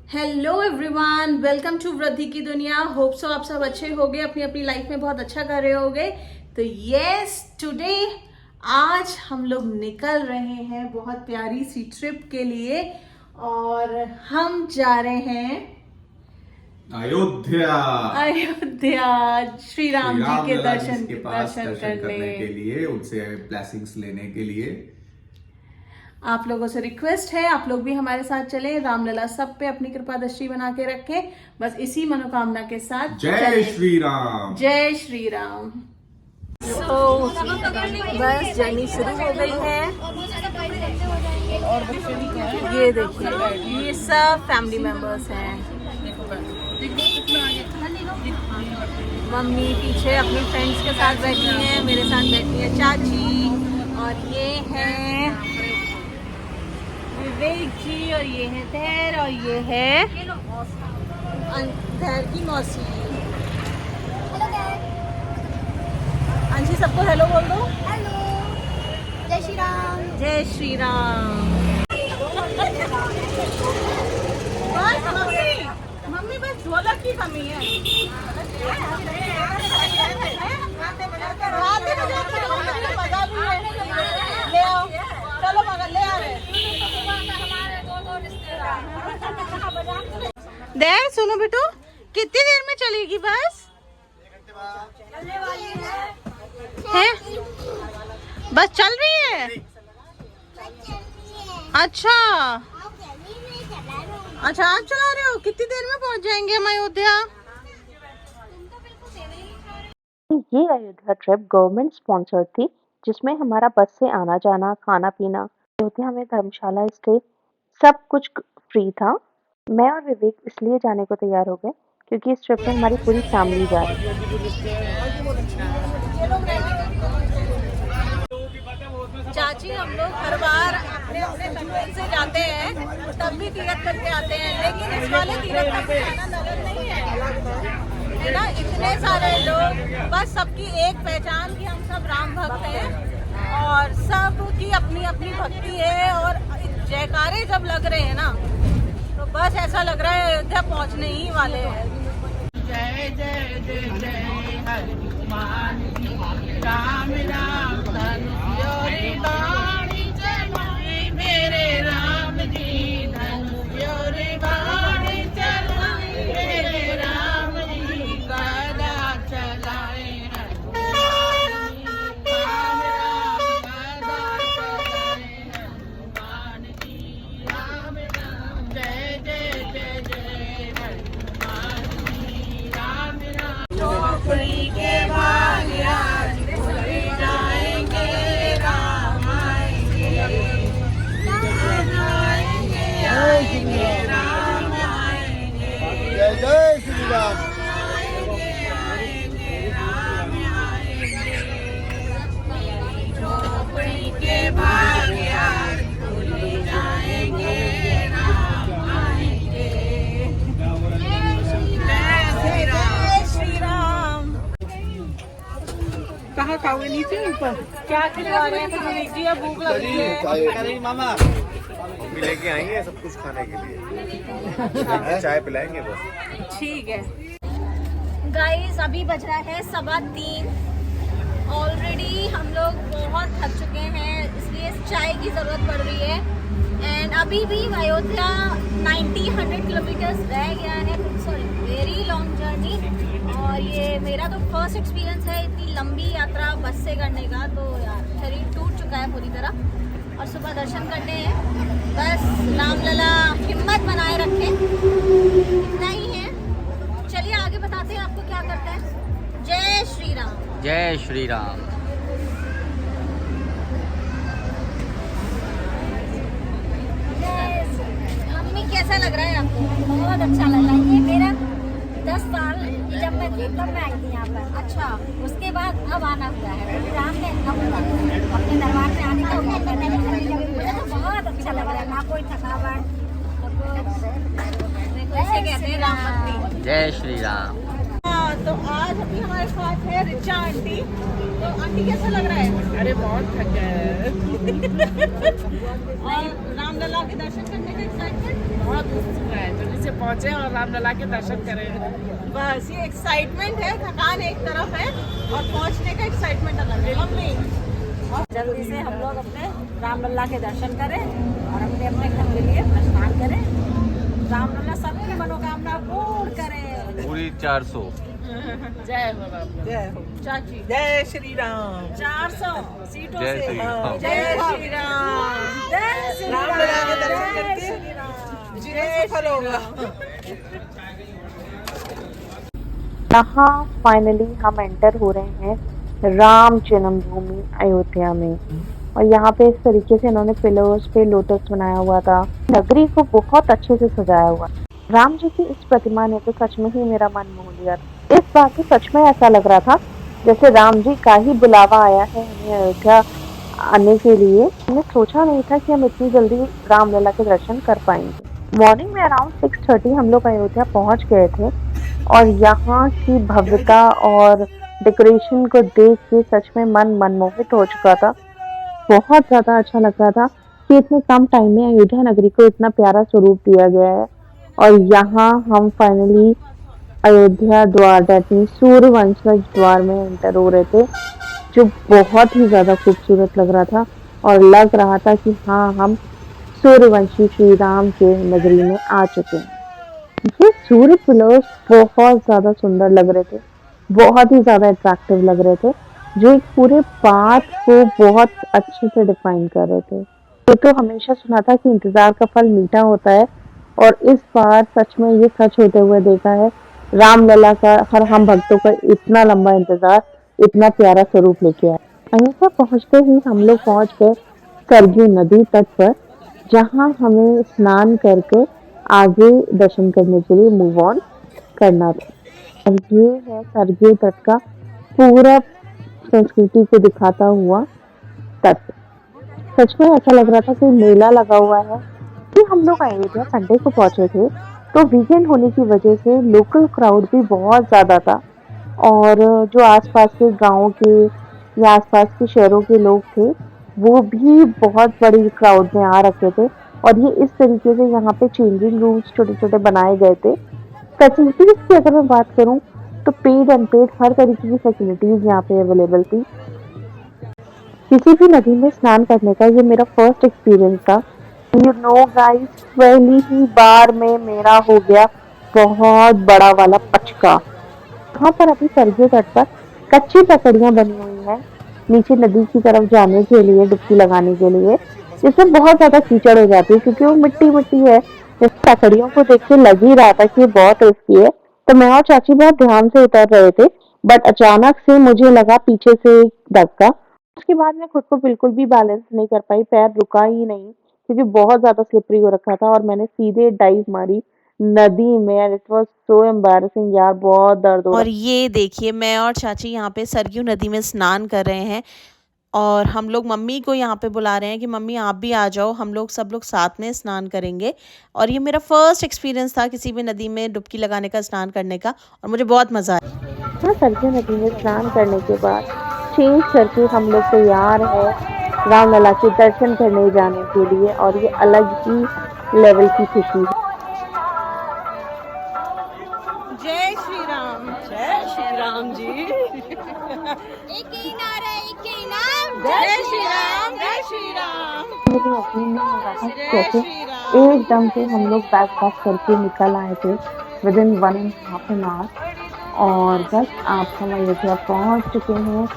Hello everyone, welcome to वृद्धि की दुनिया। होप सो आप सब अच्छे होगे, अपनी अपनी लाइफ में बहुत अच्छा कर रहे होगे। तो यस, टुडे आज हम लोग निकल रहे हैं बहुत प्यारी सी ट्रिप के लिए और हम जा रहे हैं अयोध्या। अयोध्या श्री राम जी के दर्शन करने के लिए, उनसे ब्लेसिंग्स लेने के लिए। आप लोगों से रिक्वेस्ट है, आप लोग भी हमारे साथ चलें। रामलला सब पे अपनी कृपा दृष्टि बना के रखें, बस इसी मनोकामना के साथ। जय श्री राम, जय श्री राम। बस जर्नी शुरू हो गई है और ये देखिए, ये सब फैमिली मेंबर्स हैं। मम्मी पीछे अपनी फ्रेंड्स के साथ बैठी हैं, मेरे साथ बैठी है चाची, और ये है विवेक जी, और ये है धैर, और ये है धैर की मौसी। अंशी, सबको हेलो बोल दो। हेलो, जय श्री राम। जय श्री राम। बस मम्मी बस ढोलक की कमी है। ले आओ, चलो मगर ले आ रहे। देर सुनो बेटू, कितनी देर में चलेगी बस? है बस चल रही है। अच्छा अच्छा, आप चला रहे हो। कितनी देर में पहुंच जाएंगे हम अयोध्या? ये अयोध्या ट्रिप गवर्नमेंट स्पॉन्सर्ड थी, जिसमें हमारा बस से आना जाना, खाना पीना, अयोध्या में धर्मशाला स्टे, सब कुछ फ्री था। मैं और विवेक इसलिए जाने को तैयार हो गए क्योंकि इस ट्रिप में हमारी पूरी फैमिली जा रही है। चाची, हम लोग हर बार अपने अपने कन्वेंस से जाते हैं, तब भी तीरथ करके आते हैं, लेकिन इस वाले तीरथ का कोई आनंद अलग नहीं है ना। इतने सारे लोग, बस सबकी एक पहचान कि हम सब राम भक्त हैं और सबकी अपनी अपनी भक्ति है। और जयकारे जब लग रहे हैं ना, तो बस ऐसा लग रहा है अयोध्या पहुंचने ही वाले हैं। जय जय जय जय हनुमान जी, राम राम धनुष बाणी चलाए, मेरे राम जी धनुष बाणी चलाए, मेरे राम जी गदा चलाए, हनुमान जी राम राम गदा चलाए, हनुमान जी राम राम। जय जय जय जय हनुमान जी राम राम। झोपड़ी के भाग्य आज खुल जाएंगे, राम आएंगे, राम आएंगे, आएंगे, राम आएंगे। जय जय श्री राम। झोपड़ी के भाग्य आज खुल जाएंगे, राम आएंगे। जय श्री राम। कहाँ खाओगे, नीचे ऊपर? क्या खिलवा रहे हैं विवेक जी? अब भूख लगी है। मामा मम्मी लेके आई है सब कुछ खाने के लिए, चाय पिलाएंगे बस। ठीक है। गाइस, अभी बज रहा है 3:15। ऑलरेडी हम लोग बहुत थक चुके हैं, इसलिए चाय की ज़रूरत पड़ रही है। एंड अभी भी अयोध्या 90-100 किलोमीटर्स रह गया है। Sorry, very long journey. और ये मेरा तो फर्स्ट एक्सपीरियंस है इतनी लंबी यात्रा बस से करने का, तो यार शरीर टूट चुका है पूरी तरह। और सुबह दर्शन करने हैं, बस रामलला हिम्मत बनाए रखें, इतना ही है। चलिए आगे बताते हैं आपको क्या करते हैं। जय श्री राम। जय श्री राम। मम्मी, कैसा लग रहा है आपको? बहुत अच्छा लग रहा है। ये मेरा 10 साल जब मैं थी तब मैं आई थी यहाँ पर। अच्छा, उसके बाद अब आना हुआ है राम ने, अब अपने दरबार में आने का मौका मिला। मुझे तो बहुत अच्छा लग रहा है, ना कोई थकावट। कैसे कहते हैं राम भक्ति। जय श्री राम। तो आज अभी हमारे साथ है रिचा आंटी। तो आंटी, कैसा लग रहा है? अरे बहुत थका है। और रामलला के दर्शन करने का एक्साइटमेंट बहुत उत्सुक है, जल्दी से से पहुंचे और रामलला के दर्शन करें। बस ये एक्साइटमेंट है, थकान एक तरफ है और पहुंचने का एक्साइटमेंट अलग है। मम्मी जल्दी से हम लोग अपने रामलला के दर्शन करें और अपने अपने घर के लिए प्रस्थान करें। रामलला सबकी मनोकामना पूर्ण करें। पूरी 400। जय हो राम, जय हो चाची, जय श्री राम। 400 सीटों जय से श्री राम। जय श्री राम, जय श्री राम, रामलला के दर्शन जय करके श्री राम। जय सफल होगा। यहाँ फाइनली हम एंटर हो रहे हैं राम जन्मभूमि अयोध्या में। और यहाँ पे इस तरीके से इन्होंने पिलर्स पे लोटस बनाया हुआ था। नगरी को बहुत अच्छे से सजाया हुआ। राम जी की इस प्रतिमा ने तो सच में ही मेरा मन मोह लिया। इस बार तो सच में ऐसा लग रहा था जैसे राम जी का ही बुलावा आया है हमें अयोध्या आने के लिए। हमने सोचा नहीं था कि हम इतनी जल्दी रामलला के दर्शन कर पाएंगे। मॉर्निंग में अराउंड 6:30 हम लोग अयोध्या पहुंच गए थे और यहाँ की भव्यता और डेकोरेशन को देख के सच में मन मनमोहित हो चुका था। बहुत ज्यादा अच्छा लग रहा था कि इतने कम टाइम में अयोध्या नगरी को इतना प्यारा स्वरूप दिया गया है। और यहाँ हम फाइनली अयोध्या द्वार दैट मीन्स सूर्यवंशज द्वार में एंटर हो रहे थे, जो बहुत ही ज्यादा खूबसूरत लग रहा था और लग रहा था कि हाँ हम सूर्यवंशी श्री राम के नगरी में आ चुके हैं। ये सूर्य पिलर्स बहुत ज्यादा सुंदर लग रहे थे, बहुत ही ज्यादा अट्रैक्टिव लग रहे थे, जो एक पूरे पाथ को बहुत अच्छे से डिफाइन कर रहे थे। तो हमेशा सुना था कि इंतजार का फल मीठा होता है और इस बार सच में ये सच होते हुए देखा है। रामलला का हर हम भक्तों का इतना लंबा इंतजार इतना प्यारा स्वरूप लेके आया। अयोध्या पहुंचते ही हम लोग पहुंच गए सरयू नदी तट पर, जहां हमें स्नान करके आगे दर्शन करने के लिए मूव ऑन करना था। और ये है सरयू तट का पूरा संस्कृति को दिखाता हुआ तट। सच में ऐसा लग रहा था कि मेला लगा हुआ है। कि हम लोग अयोध्या संडे को पहुंचे थे तो वीकेंड होने की वजह से लोकल क्राउड भी बहुत ज्यादा था और जो आसपास के गांव के या आसपास के शहरों के लोग थे वो भी बहुत बड़ी क्राउड में आ रखे थे। और ये इस तरीके से यहाँ पे चेंजिंग रूम्स छोटे छोटे बनाए गए थे। फैसिलिटीज की अगर मैं बात करूँ तो पेड अनपेड हर तरीके की फैसिलिटीज यहाँ पे अवेलेबल थी। किसी भी नदी में स्नान करने का ये मेरा फर्स्ट एक्सपीरियंस था। यू नो गाइस, पहली ही बार में मेरा हो गया बहुत बड़ा वाला पचका। यहाँ पर अभी सरयू तट पर कच्ची पकड़ियाँ बनी हुई हैं नीचे नदी की तरफ जाने के लिए, डुबकी लगाने के लिए, जिसमें बहुत ज्यादा कीचड़ हो जाती है क्योंकि वो मिट्टी मिट्टी है। इस पकड़ियों को देख के लग ही रहा था कि बहुत रिस्की है, तो मैं और चाची बहुत ध्यान से उतर रहे थे। बट अचानक से मुझे लगा पीछे से एक धक्का। उसके बाद मैं खुद को बिल्कुल भी बैलेंस नहीं कर पाई, पैर रुका ही नहीं क्योंकि बहुत ज्यादा स्लिपरी हो रखा था और मैंने सीधे डाइव मारी नदी में। And it was so embarrassing यार, बहुत दर्द हो रहा। और ये देखिए मैं और चाची यहाँ पे सरयू नदी में स्नान कर रहे हैं और हम लोग मम्मी को यहाँ पे बुला रहे हैं कि मम्मी आप भी आ जाओ, हम लोग सब लोग साथ में स्नान करेंगे। और ये मेरा फर्स्ट एक्सपीरियंस था किसी भी नदी में डुबकी लगाने का, स्नान करने का, और मुझे बहुत मज़ा आया। हाँ, सरयू नदी में स्नान करने के बाद चेंज करके हम लोग तैयार है रामलला के दर्शन करने जाने के लिए और ये अलग ही लेवल की खुशी है। जय श्री राम, जय श्री राम जी। एक ही नारा, एक ही नाम, जय श्री राम, जय श्री राम। मुझे यकीन नहीं हो रहा था कि कैसे एकदम से हम लोग पैक करके निकल आए थे विदिन 1.5 hour और बस आप हम अयोध्या पहुंच चुके हैं।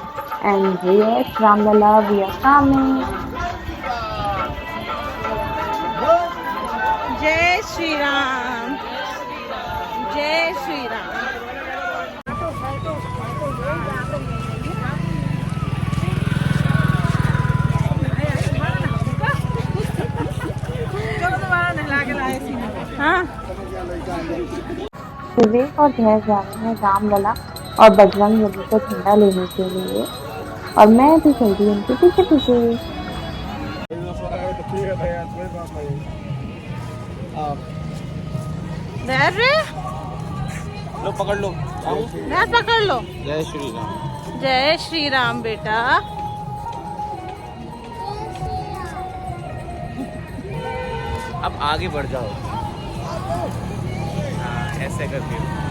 And yes, Ramlala we are coming. जय श्री राम, जय श्री राम। हाँ, विवेक और जय जा रहे हैं रामलला और बजरंग बली को ठंडा लेने के लिए और मैं भी चल रही हूँ उनके पीछे पीछे। लो पकड़ लो, मैं पकड़ लो। जय श्री राम। जय श्री राम बेटा। अब आगे बढ़ जाओ। ऐसे करके।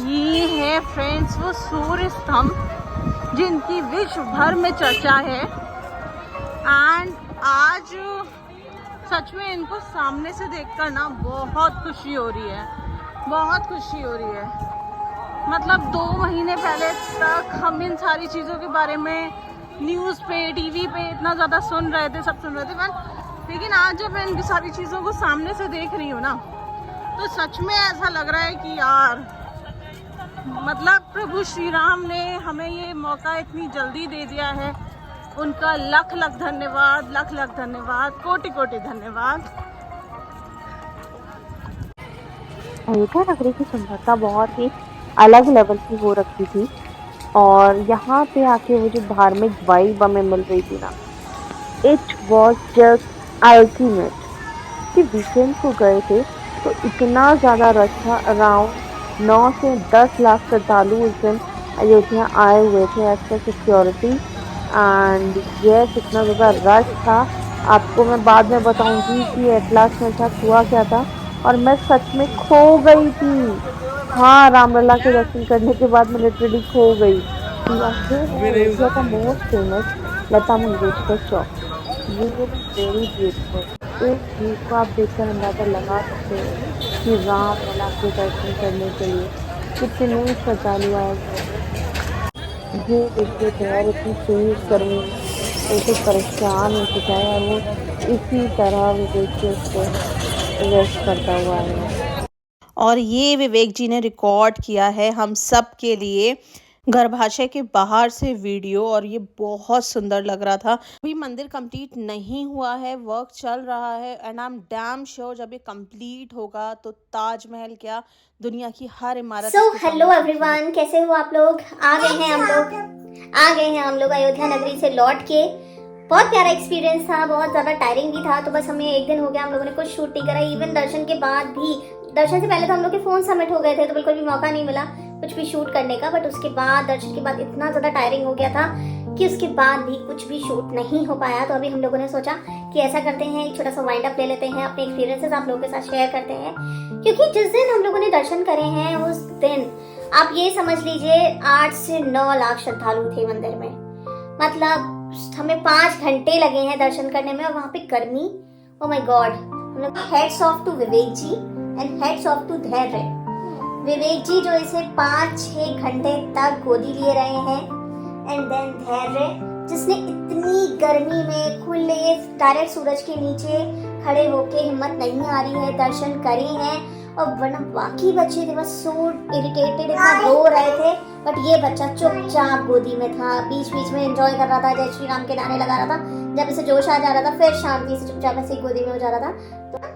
ये है फ्रेंड्स वो सूर्य स्तंभ जिनकी विश्व भर में चर्चा है। एंड आज सच में इनको सामने से देखकर ना बहुत खुशी हो रही है, बहुत खुशी हो रही है। मतलब 2 महीने पहले तक हम इन सारी चीज़ों के बारे में न्यूज़ पे, टीवी पे इतना ज़्यादा सुन रहे थे, सब सुन रहे थे, लेकिन आज जब मैं इनकी सारी चीज़ों को सामने से देख रही हूँ ना, तो सच में ऐसा लग रहा है कि यार मतलब प्रभु श्री राम ने हमें ये मौका इतनी जल्दी दे दिया है। उनका लख लख धन्यवाद, लख लख धन्यवाद, कोटि कोटि धन्यवाद। अयोध्या नगरी की सुंदरता बहुत ही अलग लेवल की हो रखी थी और यहाँ पे आके वो जो धार्मिक वाइब हमें मिल रही थी ना, इट वॉज जस्ट अल्टीमेट। कि वीकेंड को गए थे तो इतना ज़्यादा रश था, अराउंड 9 से 10 लाख श्रद्धालु उस दिन अयोध्या आए हुए थे एज पर सिक्योरिटी। एंड ये कितना ज़्यादा रश था आपको मैं बाद में बताऊंगी कि एट लास्ट मेरे साथ हुआ क्या था। और मैं सच में खो गई थी। हाँ, रामलला के दर्शन करने के बाद मैं लिटरली खो गई। अयोध्या का मोस्ट फेमस लता मंगेशकर चौक, ये वेरी ब्यूटीफुल। एक चीज़ को आप देखकर अंदाज़ा लगा सकते हो कि रामलला के दर्शन करने के लिए कितने श्रद्धालु आए हुए। ये देखिए शहर इतनी तेज गर्मी ऐसे परेशान हो चुका है और वो इसी तरह भी देखिए उसको रेस्ट करता हुआ है। और ये विवेक जी ने रिकॉर्ड किया है हम सब के लिए गर्भाशय के बाहर से वीडियो, और ये बहुत सुंदर लग रहा था। अभी मंदिर कंप्लीट नहीं हुआ है, वर्क चल रहा है and I am damn sure जब ये कंप्लीट होगा तो ताजमहल क्या दुनिया की हर इमारत। सो हेलो एवरीवन, कैसे हो आप लोग? आ गए हैं हम लोग अयोध्या नगरी से लौट के। बहुत प्यारा एक्सपीरियंस था, बहुत ज़्यादा टायरिंग भी था। तो बस हमें 1 दिन हो गया, हम लोगों ने कुछ शूट नहीं करा। इवन दर्शन के बाद भी, दर्शन से पहले तो हम लोग के फ़ोन सबमिट हो गए थे तो बिल्कुल भी मौका नहीं मिला कुछ भी शूट करने का। बट उसके बाद, दर्शन के बाद इतना ज़्यादा टायरिंग हो गया था कि उसके बाद भी कुछ भी शूट नहीं हो पाया। तो अभी हम लोगों ने सोचा कि ऐसा करते हैं, एक छोटा सा वाइंड अप ले लेते हैं, अपने एक्सपीरियंसेस आप लोगों के साथ शेयर करते हैं। क्योंकि जिस दिन हम लोगों ने दर्शन करे हैं उस दिन आप ये समझ लीजिए 8 से 9 लाख श्रद्धालु थे मंदिर में। मतलब हमें 5 घंटे लगे हैं दर्शन करने में, और वहाँ पे गर्मी, ओ माय गॉड। हम लोग hats off to Vivek ji and hats off to Dhairya. Vivek जी जो इसे 5-6 घंटे तक गोदी लिए रहे हैं, एंड देन धैर्य जिसने इतनी गर्मी में खुले डायरेक्ट सूरज के नीचे खड़े होके, हिम्मत नहीं आ रही है, दर्शन करे हैं। और वरना बाकी बच्चे थे बस सो इरिटेटेड, इतना रो रहे थे। बट ये बच्चा चुपचाप गोदी में था, बीच बीच में एंजॉय कर रहा था, जय श्री राम के गाने लगा रहा था। जब इसे जोश आ जा रहा था फिर शांति से चुपचाप ऐसे गोदी में हो जा रहा था। तो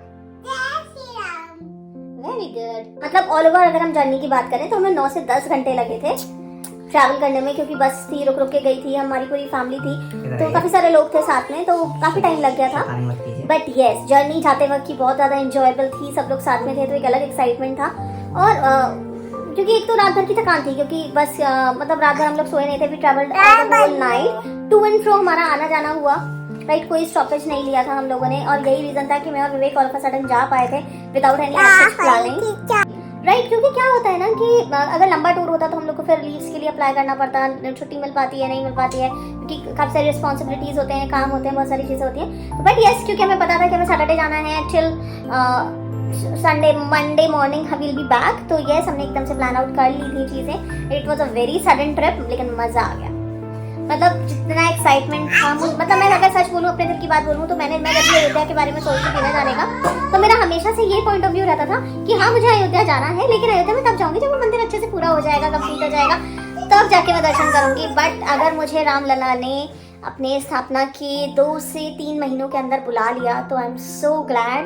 वेरी गुड। मतलब ऑल ओवर अगर हम जर्नी की बात करें तो हमें 9 से 10 घंटे लगे थे ट्रैवल करने में, क्योंकि बस थी, रुक रुक के गई थी, हमारी पूरी फैमिली थी, तो काफी सारे लोग थे साथ में, तो काफी टाइम लग गया था। बट यस, जर्नी जाते वक्त की बहुत ज्यादा एंजॉयबल थी, सब लोग साथ में थे तो एक अलग एक्साइटमेंट था। और क्योंकि एक तो रात भर की थकान थी, क्योंकि बस मतलब रात भर हम लोग सोए नहीं थे, भी travel whole night, to and fro हमारा आना जाना हुआ, राइट। कोई स्टॉपेज नहीं लिया था हम लोगों ने, और यही रीजन था कि मैं और विवेक ऑल ऑफ अ सडन जा पाए थे विदाउट एनी प्लानिंग, राइट। क्योंकि क्या होता है ना कि अगर लंबा टूर होता तो हम लोग को फिर लीव्स के लिए अप्लाई करना पड़ता, छुट्टी मिल पाती है नहीं मिल पाती है, क्योंकि काफी सारी रिस्पॉन्सिबिलिटीज होते हैं, काम होते हैं, बहुत सारी चीजें होती हैं। तो बट यस, क्योंकि हमें पता था कि हमें सैटरडे जाना है till Sunday, Monday morning will be back, तो यस हमने एकदम से प्लान आउट कर ली थी चीजें। It was a very sudden trip, लेकिन मजा आ गया। मतलब जितना एक्साइटमेंट था, मतलब मैं अगर सच बोलूँ, अपने दिल की बात बोलूँ तो मैं जब भी अयोध्या के बारे में सोचती थी ना जाने का, तो मेरा हमेशा से ये पॉइंट ऑफ व्यू रहता था कि हाँ मुझे अयोध्या जाना है, लेकिन अयोध्या में तब जाऊंगी जब वो मंदिर अच्छे से पूरा हो जाएगा, कंप्लीट हो जाएगा, तब जाके मैं दर्शन करूंगी। बट अगर मुझे रामलला ने अपने स्थापना के 2 से 3 महीनों के अंदर बुला लिया तो आई एम सो ग्लैड।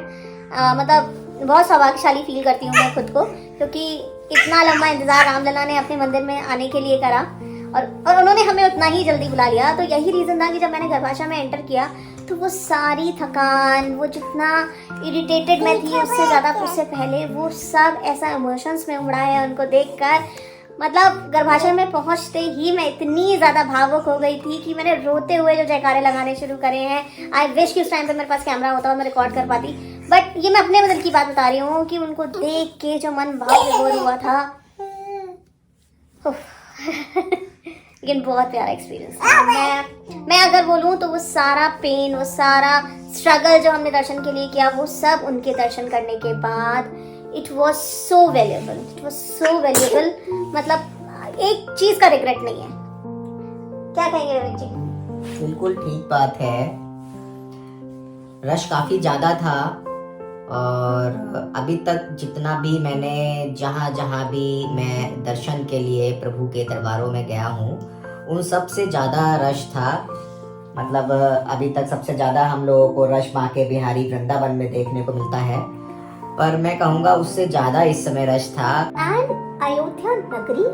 मतलब बहुत सौभाग्यशाली फील करती हूँ मैं खुद को, क्योंकि इतना लंबा इंतजार रामलला ने अपने मंदिर में आने के लिए करा, और उन्होंने हमें उतना ही जल्दी बुला लिया। तो यही रीज़न था कि जब मैंने गर्भाशय में एंटर किया तो वो सारी थकान, वो जितना इरिटेटेड मैं थी उससे ज़्यादा उससे पहले, वो सब ऐसा इमोशंस में उमड़ा है उनको देखकर। मतलब गर्भाशय में पहुंचते ही मैं इतनी ज़्यादा भावुक हो गई थी कि मैंने रोते हुए जो जयकारे लगाने शुरू करे हैं। आई विश कि उस टाइम पे मेरे पास कैमरा होता और मैं रिकॉर्ड कर पाती, बट ये मैं अपने बदल की बात बता रही हूँ कि उनको देख के जो मन भाव विभोर हुआ था। लेकिन बहुत प्यारा एक्सपीरियंस था। मैं अगर बोलूँ तो वो सारा पेन, वो सारा स्ट्रगल जो हमने दर्शन के लिए किया, वो सब उनके दर्शन करने के बाद it was so valuable, it was so valuable. मतलब एक चीज का रिग्रेट नहीं है। क्या कहेंगे रविक जी? बिल्कुल ठीक बात है। रश काफी ज्यादा था और अभी तक जितना भी मैंने जहाँ जहाँ भी मैं दर्शन के लिए प्रभु के दरबारों में गया हूँ, उन सब से ज़्यादा रश था। मतलब अभी तक सबसे ज़्यादा हम लोगों को रश बांके बिहारी वृंदावन में देखने को मिलता है, पर मैं कहूँगा उससे ज़्यादा इस समय रश था। एंड अयोध्या नगरी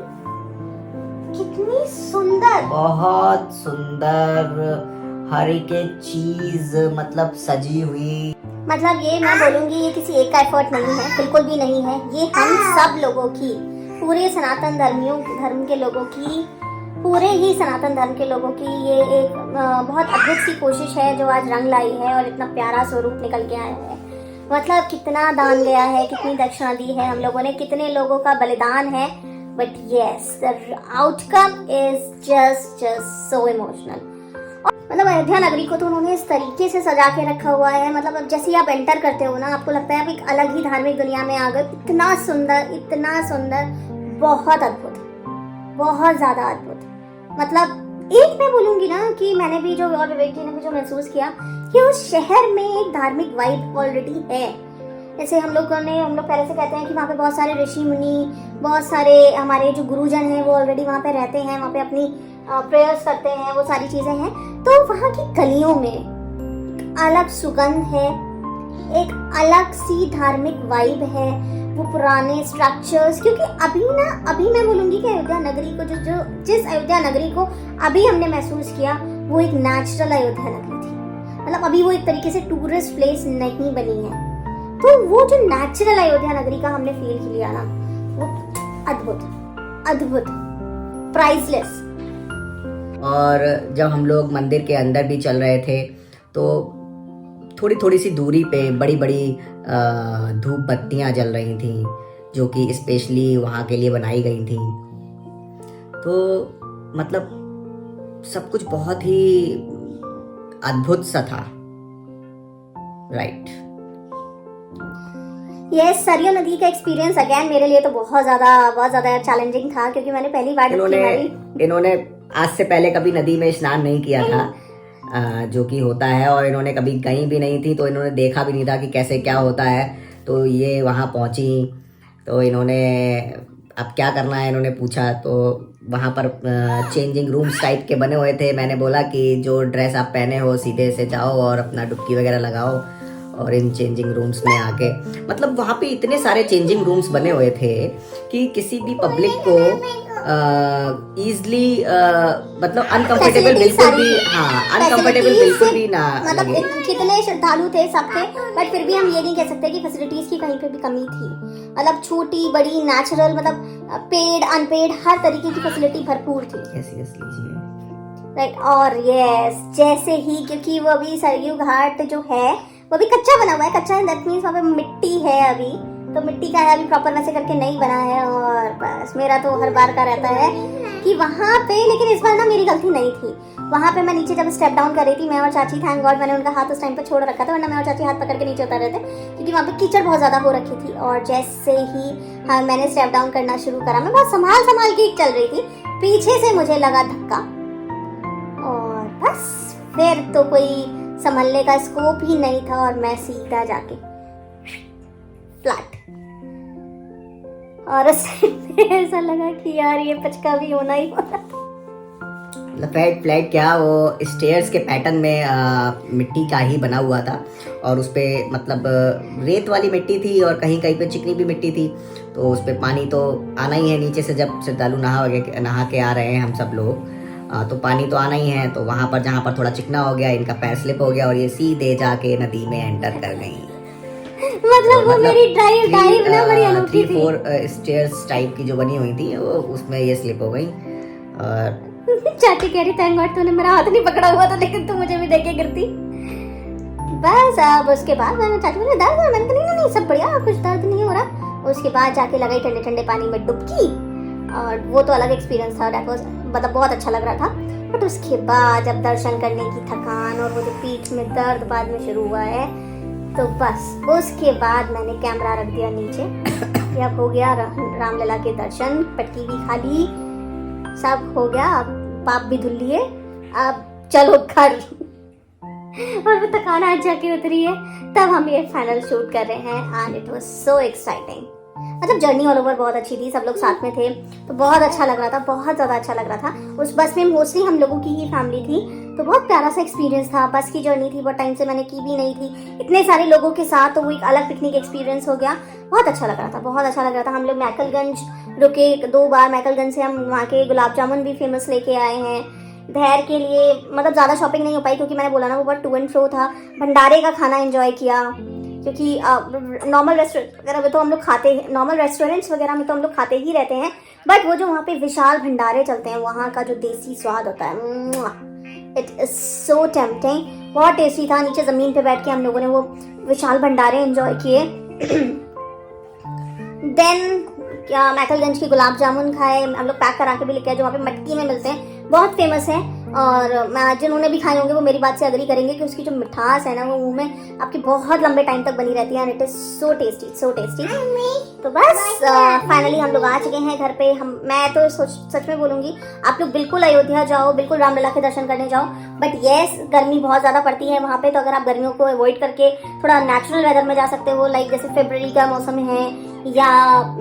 कितनी सुंदर, बहुत सुंदर, हर एक चीज मतलब सजी हुई। मतलब ये मैं बोलूंगी ये किसी एक का एफर्ट नहीं है, बिल्कुल भी नहीं है। ये हम सब लोगों की, पूरे सनातन धर्म के लोगों की, पूरे ही सनातन धर्म के लोगों की ये एक बहुत अद्भुत सी कोशिश है जो आज रंग लाई है और इतना प्यारा स्वरूप निकल के आया है। मतलब कितना दान गया है, कितनी दक्षिणा दी है हम लोगों ने, कितने लोगों का बलिदान है, but yes the outcome is just so emotional. मतलब अयोध्या नगरी को तो उन्होंने इस तरीके से सजा के रखा हुआ है। मतलब अब जैसे आप एंटर करते हो ना, आपको लगता है आप एक अलग ही धार्मिक दुनिया में आ गए। इतना सुंदर, बहुत अद्भुत, बहुत ज्यादा अद्भुत। मतलब एक मैं बोलूंगी ना कि मैंने भी जो, और विवेक जी ने भी जो महसूस किया कि उस शहर में एक धार्मिक वाइब ऑलरेडी है। जैसे हम लोग पहले से कहते हैं कि वहाँ पे बहुत सारे ऋषि मुनि, बहुत सारे हमारे जो गुरुजन हैं वो ऑलरेडी वहाँ पे रहते हैं, वहाँ पे अपनी प्रेयर्स करते हैं, वो सारी चीजें हैं। तो वहाँ की गलियों में अलग सुगंध है, एक अलग सी धार्मिक वाइब है, वो पुराने स्ट्रक्चर्स। क्योंकि अभी मैं बोलूंगी कि अयोध्या नगरी को जिस अयोध्या नगरी को अभी हमने महसूस किया वो एक नेचुरल अयोध्या नगरी थी। मतलब अभी वो एक तरीके से टूरिस्ट प्लेस नहीं बनी है। तो वो जो नेचुरल अयोध्या नगरी का हमने फील किया ना, वो अद्भुत, प्राइसलेस। और जब हम लोग मंदिर के अंदर भी चल रहे थे तो थोड़ी सी दूरी पे बड़ी धूप बत्तियां जल रही थी, जो कि स्पेशली वहाँ के लिए बनाई गई थी। तो मतलब सब कुछ बहुत ही अद्भुत सा था, राइट। यस, सरयू नदी का एक्सपीरियंस अगेन मेरे लिए तो बहुत ज्यादा चैलेंजिंग था, क्योंकि मैंने पहली बार इन्होंने आज से पहले कभी नदी में स्नान नहीं किया था, जो कि होता है, और इन्होंने कभी गई भी नहीं थी, तो इन्होंने देखा भी नहीं था कि कैसे क्या होता है। तो ये वहाँ पहुँची तो इन्होंने अब क्या करना है इन्होंने पूछा, तो वहाँ पर चेंजिंग रूम्स टाइप के बने हुए थे। मैंने बोला कि जो ड्रेस आप पहने हो सीधे से जाओ और अपना डुबकी वगैरह लगाओ और इन चेंजिंग रूम्स में आके, मतलब वहाँ पे इतने सारे चेंजिंग रूम्स बने हुए थे कि किसी भी पब्लिक को इजली मतलब अनकंफर्टेबल बिल्कुल भी ना मतलब लगे। कितने श्रद्धालु थे सबके, बट फिर भी हम ये नहीं कह सकते कि फैसिलिटीज की कहीं पे भी कमी थी। मतलब छोटी बड़ी नेचुरल, मतलब पेड अनपेड हर तरीके की फैसिलिटी भरपूर थी। राइट। और यस, जैसे ही, क्योंकि वो अभी सरयू घाट जो है वो भी कच्चा बना हुआ है। कच्चा है दैट मींस वहाँ पे मिट्टी है अभी, तो मिट्टी का है, अभी प्रॉपर वैसे करके नहीं बना है। और बस मेरा तो हर बार का रहता है कि वहाँ पे, लेकिन इस बार ना मेरी गलती नहीं थी। वहाँ पे मैं नीचे जब स्टेप डाउन कर रही थी, मैं और चाची, थैंक गॉड मैंने उनका हाथ उस टाइम पे छोड़ रखा था, वरना मैं और चाची हाथ पकड़ के नीचे उतर रहे थे, क्योंकि वहाँ पे कीचड़ बहुत ज्यादा हो रखी थी। और जैसे ही मैंने स्टेप डाउन करना शुरू करा, मैं बहुत संभाल के चल रही थी, पीछे से मुझे लगा धक्का, और बस फिर तो कोई संभलने का स्कोप ही नहीं था, और मैं सीधा जाके फ्लैट। और उससे ऐसा लगा कि यार ये पचका भी होना ही होना था। फ्लैट क्या, वो स्टेयर्स के पैटर्न में मिट्टी का ही बना हुआ था और उस पर मतलब रेत वाली मिट्टी थी और कहीं कहीं पे चिकनी भी मिट्टी थी। तो उस पर पानी तो आना ही है नीचे से, जब श्रद्धालु नहा के आ रहे हैं हम सब लोग, तो पानी तो आना ही है। तो वहाँ पर जहाँ पर थोड़ा चिकना हो गया, इनका पैर स्लिप हो गया और ये सीधे जाके नदी में एंटर कर गई। मतलब वो मेरी ड्राइव ना बड़ी अनोखी थी। 3-4 स्टेयर्स टाइप की जो बनी हुई थी, वो उसमें ये स्लिप हो गई। और चाची कह रही थैंक गॉड तूने मेरा हाथ नहीं पकड़ा हुआ था, लेकिन तू मुझे भी देके गिरती। बस अब उसके बाद मैंने चाची को दर्द है, मैंने कहा नहीं सब बढ़िया, कुछ दर्द नहीं हो रहा। उसके बाद जाके लगाई ठंडे ठंडे पानी में डुबकी और वो तो अलग एक्सपीरियंस था। डेट वाज मतलब बहुत अच्छा लग रहा था। बट उसके बाद जब दर्शन करने की थकान और वो जो पीठ में दर्द बाद में शुरू हुआ है, तो बस उसके बाद मैंने कैमरा रख दिया नीचे। अब हो गया रामलला के दर्शन, पटकी भी खा ली, सब हो गया, अब पाप भी धुल लिए, अब चलो घर। और वो थकान आज जाके उतरी है, तब हम ये फाइनल शूट कर रहे हैं and it was so exciting. मतलब जर्नी ऑल ओवर बहुत अच्छी थी, सब लोग साथ में थे तो बहुत अच्छा लग रहा था, बहुत ज़्यादा अच्छा लग रहा था। उस बस में मोस्टली हम लोगों की ही फैमिली थी, तो बहुत प्यारा सा एक्सपीरियंस था। बस की जर्नी थी, बहुत टाइम से मैंने की भी नहीं थी इतने सारे लोगों के साथ, तो वो एक अलग पिकनिक एक्सपीरियंस हो गया। बहुत अच्छा लग रहा था, बहुत अच्छा लग रहा था। हम लोग मैकलगंज रुके 2 बार, मैकलगंज से हम वहाँ के गुलाब जामुन भी फेमस लेके आए हैं। धैर के लिए मतलब ज़्यादा शॉपिंग नहीं हो पाई क्योंकि मैंने बोला ना वो बहुत टू एंड फ्रो था। भंडारे का खाना एंजॉय किया क्योंकि नॉर्मल रेस्टोरेंट वगैरह में तो हम लोग खाते हैं, नॉर्मल रेस्टोरेंट्स वगैरह में तो हम लोग खाते ही रहते हैं, बट वो जो वहाँ पे विशाल भंडारे चलते हैं, वहाँ का जो देसी स्वाद होता है, इट इज़ सो टेम्पटिंग, बहुत टेस्टी था। नीचे ज़मीन पे बैठ के हम लोगों ने वो विशाल भंडारे एंजॉय किए। देन क्या मैकलगंज की गुलाब जामुन खाए, हम लोग पैक करा के भी लेके आए, जो वहाँ पे मटकी में मिलते हैं, बहुत फेमस है। और मैं जिन्होंने भी खाए होंगे वो मेरी बात से अग्री करेंगे कि उसकी जो मिठास है ना, वो मुंह में आपकी बहुत लंबे टाइम तक बनी रहती है and it is so tasty, so tasty. तो बस फाइनली हम लोग आ चुके हैं घर पे। मैं तो सच में बोलूँगी, आप लोग बिल्कुल अयोध्या जाओ, बिल्कुल रामलला के दर्शन करने जाओ, बट येस गर्मी बहुत ज़्यादा पड़ती है वहाँ पे, तो अगर आप गर्मियों को अवॉइड करके थोड़ा नेचुरल वेदर में जा सकते हो, लाइक जैसे फरवरी का मौसम है या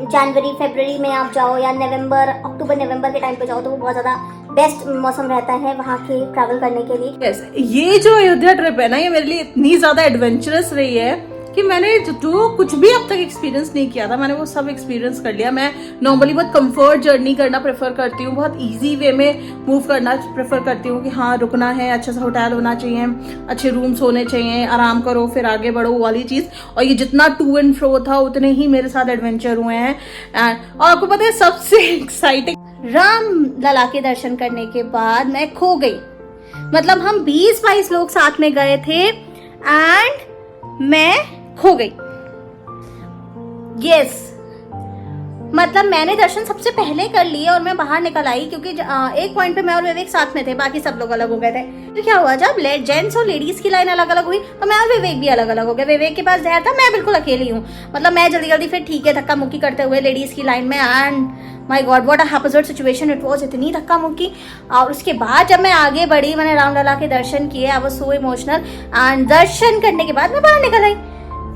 जनवरी फरवरी में आप जाओ, या अक्टूबर नवंबर के टाइम पे जाओ, तो वो बहुत ज़्यादा बेस्ट मौसम रहता है वहाँ के ट्रैवल करने के लिए। yes, ये जो अयोध्या ट्रिप है ना, ये मेरे लिए इतनी ज्यादा एडवेंचरस रही है कि मैंने जो कुछ भी अब तक एक्सपीरियंस नहीं किया था, मैंने वो सब एक्सपीरियंस कर लिया। मैं नॉर्मली बहुत कंफर्ट जर्नी करना प्रेफर करती हूँ, बहुत इजी वे में मूव करना प्रेफर करती हूँ कि हाँ रुकना है, अच्छा सा होटल होना चाहिए, अच्छे रूम्स होने चाहिए, आराम करो फिर आगे बढ़ो वाली चीज़। और ये जितना टू एंड फ्रो था उतने ही मेरे साथ एडवेंचर हुए हैं। और आपको पता है सबसे एक्साइटिंग, रामलला के दर्शन करने के बाद मैं खो गई। मतलब हम 20-22 लोग साथ में गए थे एंड मैं खो गई। यस मतलब मैंने दर्शन सबसे पहले कर लिए और मैं बाहर निकल आई क्योंकि एक पॉइंट पे मैं और विवेक साथ में थे, बाकी सब लोग अलग हो गए थे। तो क्या हुआ, जब जेंट्स और लेडीज की लाइन अलग अलग हुई तो मैं और विवेक भी अलग अलग हो गए। विवेक के पास धैर्य था, मैं बिल्कुल अकेली हूँ। मतलब मैं जल्दी जल्दी फिर ठीक है धक्का मुक्की करते हुए लेडीज की लाइन में, and my god what a haphazard situation it was, इतनी धक्का मुक्की। और उसके बाद जब मैं आगे बढ़ी, मैंने रामलला के दर्शन किए, I was so emotional. And दर्शन करने के बाद मैं बाहर निकल आई।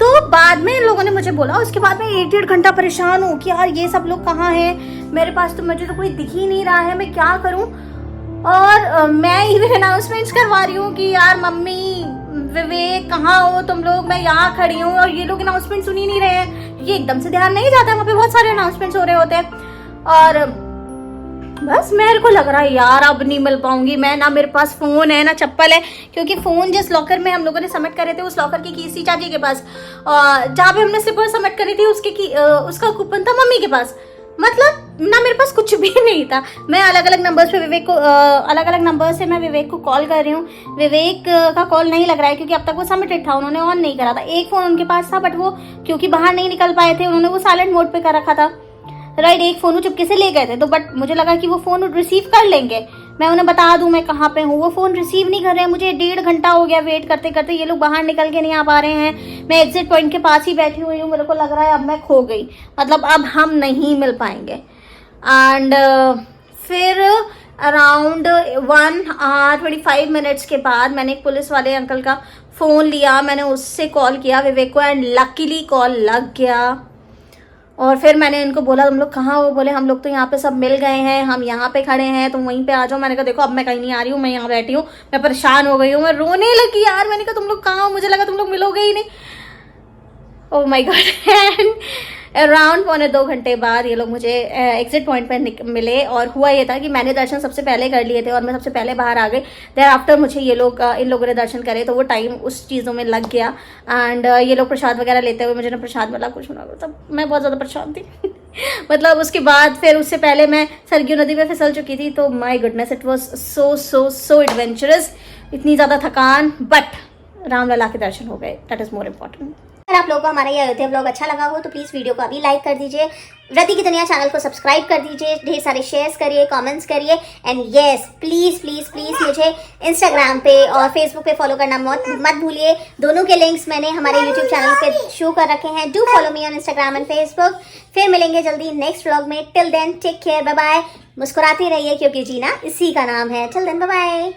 तो बाद में इन लोगों ने मुझे बोला, उसके बाद मैं 1-1.5 घंटा परेशान हूँ कि यार ये सब लोग कहाँ हैं, मेरे पास तो मुझे तो कोई दिख ही नहीं रहा है, मैं क्या करूँ। और मैं इवन अनाउंसमेंट्स करवा रही हूँ कि यार मम्मी विवेक कहाँ हो तुम लोग, मैं यहाँ खड़ी हूँ, और ये लोग अनाउंसमेंट सुन ही नहीं रहे हैं। ये एकदम से ध्यान नहीं जाता, वहाँ पे बहुत सारे अनाउंसमेंट्स हो रहे होते हैं। और बस मेरे को लग रहा है यार अब नहीं मिल पाऊंगी मैं, ना मेरे पास फोन है ना चप्पल है, क्योंकि फोन जिस लॉकर में हम लोगों ने सबमिट करे थे उस लॉकर की कीज थी चाची के पास, और जहाँ पे हमने स्लीपर सबमिट करी थी उसका कूपन था मम्मी के पास। मतलब ना मेरे पास कुछ भी नहीं था। मैं अलग अलग नंबर्स पे विवेक को अलग अलग नंबर से मैं विवेक को कॉल कर रही हूँ, विवेक का कॉल नहीं लग रहा है क्योंकि अब तक वो सबमिटेड था, उन्होंने ऑन नहीं करा था। एक फोन उनके पास था बट वो क्योंकि बाहर नहीं निकल पाए थे, उन्होंने वो साइलेंट मोड पे कर रखा था। राइट, एक फ़ोन वो चुपके से ले गए थे, तो बट मुझे लगा कि वो फ़ोन रिसीव कर लेंगे, मैं उन्हें बता दूं मैं कहाँ पे हूँ। वो फ़ोन रिसीव नहीं कर रहे हैं, मुझे 1.5 घंटा हो गया वेट करते करते, ये लोग बाहर निकल के नहीं आ पा रहे हैं। मैं एग्जिट पॉइंट के पास ही बैठी हुई हूँ, मेरे को लग रहा है अब मैं खो गई, मतलब अब हम नहीं मिल पाएंगे। एंड फिर अराउंड 1 hour 25 minutes के बाद मैंने एक पुलिस वाले अंकल का फ़ोन लिया, मैंने उससे कॉल किया विवेक को, एंड लकीली कॉल लग गया। और फिर मैंने इनको बोला तुम लोग कहाँ हो, बोले हम लोग तो यहाँ पे सब मिल गए हैं, हम यहाँ पे खड़े हैं, तुम वहीं पे आ जाओ। मैंने कहा देखो अब मैं कहीं नहीं आ रही हूँ, मैं यहाँ बैठी हूँ, मैं परेशान हो गई हूँ, मैं रोने लगी यार। मैंने कहा तुम लोग कहाँ हो, मुझे लगा तुम लोग मिलोगे ही नहीं। Oh my God. And around 1.25 घंटे बाद ये लोग मुझे एग्जिट पॉइंट पर मिले, और हुआ ये था कि मैंने दर्शन सबसे पहले कर लिए थे और मैं सबसे पहले बाहर आ गई। देर आफ्टर मुझे ये लोग इन लोगों ने दर्शन करे, तो वो टाइम उस चीज़ों में लग गया। एंड ये लोग प्रसाद वगैरह लेते हुए, मुझे ना प्रसाद मिला कुछ मिला, तब मैं बहुत ज़्यादा परेशान थी। मतलब उसके बाद फिर उससे पहले मैं सरयू नदी में फिसल चुकी थी, तो my goodness it was so adventurous. इतनी ज़्यादा थकान, बट रामलला के दर्शन हो गए, दैट इज़ मोर इम्पॉर्टेंट। अगर आप लोगों को हमारा ये अयोध्या व्लॉग अच्छा लगा हो तो प्लीज़ वीडियो को अभी लाइक कर दीजिए, व्रती की दुनिया चैनल को सब्सक्राइब कर दीजिए, ढेर सारे शेयर्स करिए, कमेंट्स करिए, एंड येस प्लीज़ मुझे इंस्टाग्राम पे और फेसबुक पे फॉलो करना मत भूलिए। दोनों के लिंक्स मैंने हमारे यूट्यूब चैनल पे शो कर रखे हैं। Do follow me on Instagram and Facebook. फिर मिलेंगे जल्दी नेक्स्ट व्लॉग में। Till then take care, bye bye. मुस्कुराते रहिए क्योंकि जीना इसी का नाम है। Till then bye bye.